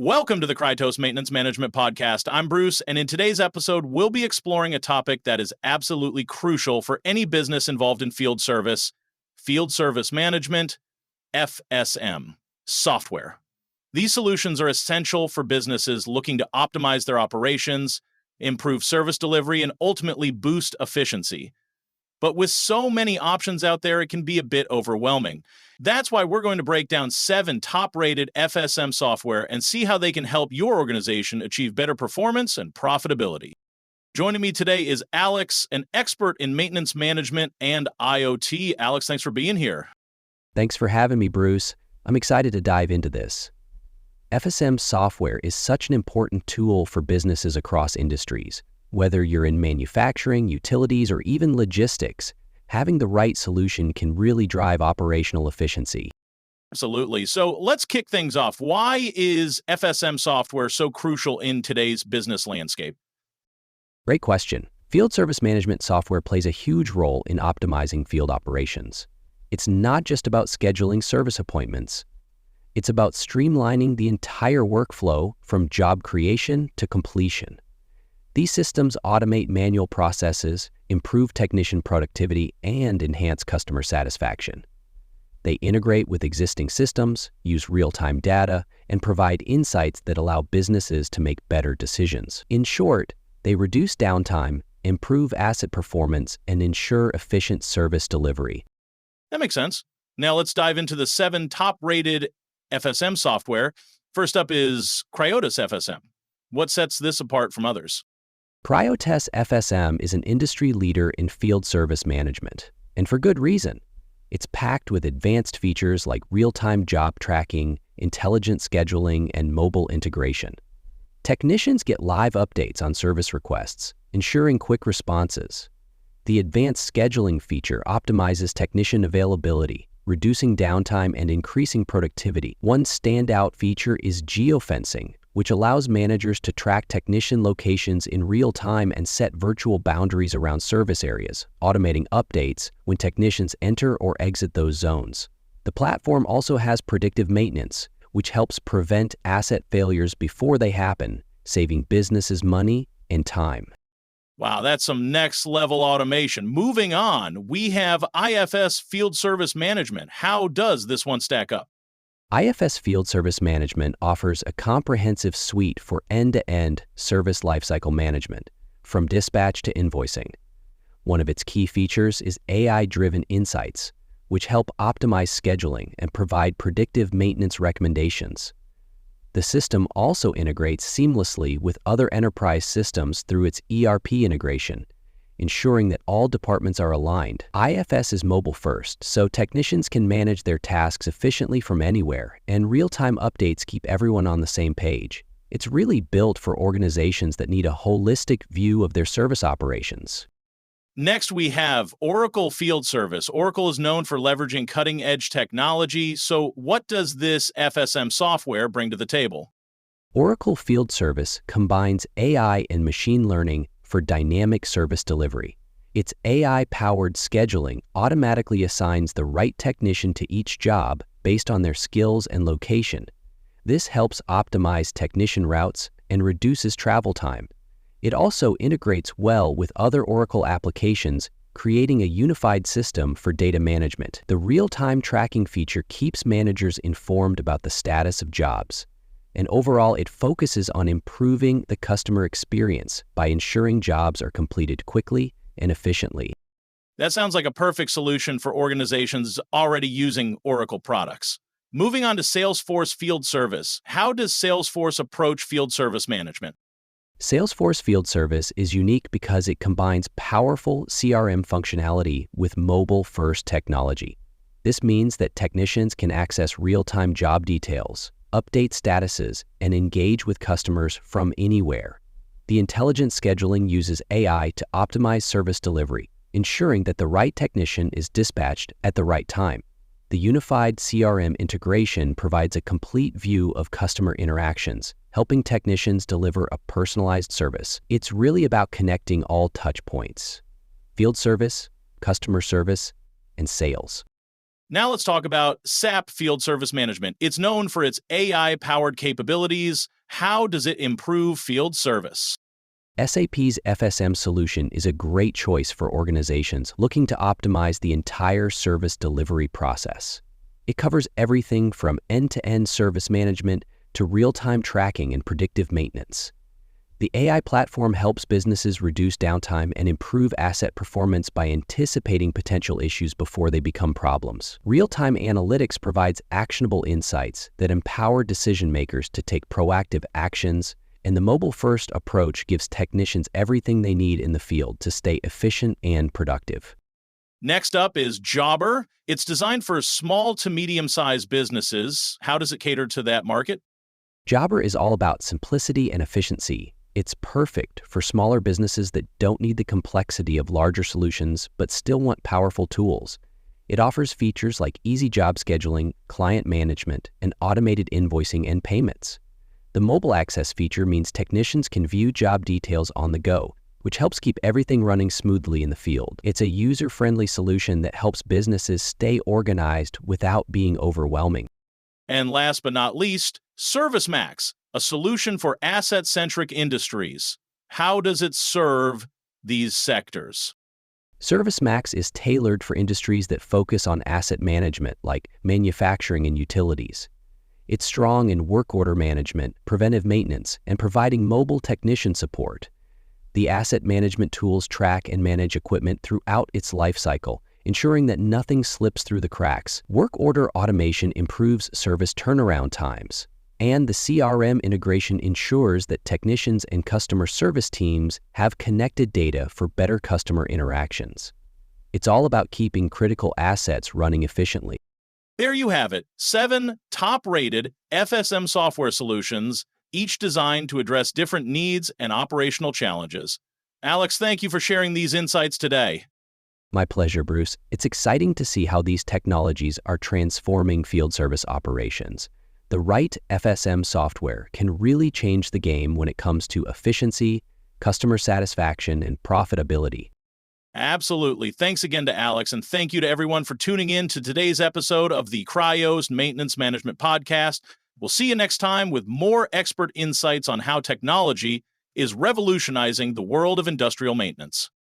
Welcome to the Cryotos Maintenance Management Podcast. I'm Bruce, and in today's episode, we'll be exploring a topic that is absolutely crucial for any business involved in field service management, FSM, software. These solutions are essential for businesses looking to optimize their operations, improve service delivery, and ultimately boost efficiency. But with so many options out there, it can be a bit overwhelming. That's why we're going to break down 7 top-rated FSM software and see how they can help your organization achieve better performance and profitability. Joining me today is Alex, an expert in maintenance management and IoT. Alex, thanks for being here. Thanks for having me, Bruce. I'm excited to dive into this. FSM software is such an important tool for businesses across industries. Whether you're in manufacturing, utilities, or even logistics, having the right solution can really drive operational efficiency. Absolutely. So let's kick things off. Why is FSM software so crucial in today's business landscape? Great question. Field service management software plays a huge role in optimizing field operations. It's not just about scheduling service appointments. It's about streamlining the entire workflow from job creation to completion. These systems automate manual processes, improve technician productivity, and enhance customer satisfaction. They integrate with existing systems, use real-time data, and provide insights that allow businesses to make better decisions. In short, they reduce downtime, improve asset performance, and ensure efficient service delivery. That makes sense. Now let's dive into the 7 top-rated FSM software. First up is Cryotos FSM. What sets this apart from others? Cryotos FSM is an industry leader in field service management, and for good reason. It's packed with advanced features like real-time job tracking, intelligent scheduling, and mobile integration. Technicians get live updates on service requests, ensuring quick responses. The advanced scheduling feature optimizes technician availability, reducing downtime and increasing productivity. One standout feature is geofencing, which allows managers to track technician locations in real time and set virtual boundaries around service areas, automating updates when technicians enter or exit those zones. The platform also has predictive maintenance, which helps prevent asset failures before they happen, saving businesses money and time. Wow, that's some next-level automation. Moving on, we have IFS Field Service Management. How does this one stack up? IFS Field Service Management offers a comprehensive suite for end-to-end service lifecycle management, from dispatch to invoicing. One of its key features is AI-driven insights, which help optimize scheduling and provide predictive maintenance recommendations. The system also integrates seamlessly with other enterprise systems through its ERP integration, ensuring that all departments are aligned. IFS is mobile first, so technicians can manage their tasks efficiently from anywhere, and real-time updates keep everyone on the same page. It's really built for organizations that need a holistic view of their service operations. Next, we have Oracle Field Service. Oracle is known for leveraging cutting-edge technology. So what does this FSM software bring to the table? Oracle Field Service combines AI and machine learning for dynamic service delivery. Its AI-powered scheduling automatically assigns the right technician to each job based on their skills and location. This helps optimize technician routes and reduces travel time. It also integrates well with other Oracle applications, creating a unified system for data management. The real-time tracking feature keeps managers informed about the status of jobs. And overall, it focuses on improving the customer experience by ensuring jobs are completed quickly and efficiently. That sounds like a perfect solution for organizations already using Oracle products. Moving on to Salesforce Field Service. How does Salesforce approach field service management? Salesforce Field Service is unique because it combines powerful CRM functionality with mobile-first technology. This means that technicians can access real-time job details, update statuses, and engage with customers from anywhere. The intelligent scheduling uses AI to optimize service delivery, ensuring that the right technician is dispatched at the right time. The unified CRM integration provides a complete view of customer interactions, helping technicians deliver a personalized service. It's really about connecting all touch points: field service, customer service, and sales. Now let's talk about SAP Field Service Management. It's known for its AI-powered capabilities. How does it improve field service? SAP's FSM solution is a great choice for organizations looking to optimize the entire service delivery process. It covers everything from end-to-end service management to real-time tracking and predictive maintenance. The AI platform helps businesses reduce downtime and improve asset performance by anticipating potential issues before they become problems. Real-time analytics provides actionable insights that empower decision-makers to take proactive actions, and the mobile-first approach gives technicians everything they need in the field to stay efficient and productive. Next up is Jobber. It's designed for small to medium-sized businesses. How does it cater to that market? Jobber is all about simplicity and efficiency. It's perfect for smaller businesses that don't need the complexity of larger solutions but still want powerful tools. It offers features like easy job scheduling, client management, and automated invoicing and payments. The mobile access feature means technicians can view job details on the go, which helps keep everything running smoothly in the field. It's a user-friendly solution that helps businesses stay organized without being overwhelming. And last but not least, ServiceMax, a solution for asset-centric industries. How does it serve these sectors? ServiceMax is tailored for industries that focus on asset management, like manufacturing and utilities. It's strong in work order management, preventive maintenance, and providing mobile technician support. The asset management tools track and manage equipment throughout its life cycle, ensuring that nothing slips through the cracks. Work order automation improves service turnaround times, and the CRM integration ensures that technicians and customer service teams have connected data for better customer interactions. It's all about keeping critical assets running efficiently. There you have it, 7 top-rated FSM software solutions, each designed to address different needs and operational challenges. Alex, thank you for sharing these insights today. My pleasure, Bruce. It's exciting to see how these technologies are transforming field service operations. The right FSM software can really change the game when it comes to efficiency, customer satisfaction, and profitability. Absolutely. Thanks again to Alex, and thank you to everyone for tuning in to today's episode of the Cryotos Maintenance Management Podcast. We'll see you next time with more expert insights on how technology is revolutionizing the world of industrial maintenance.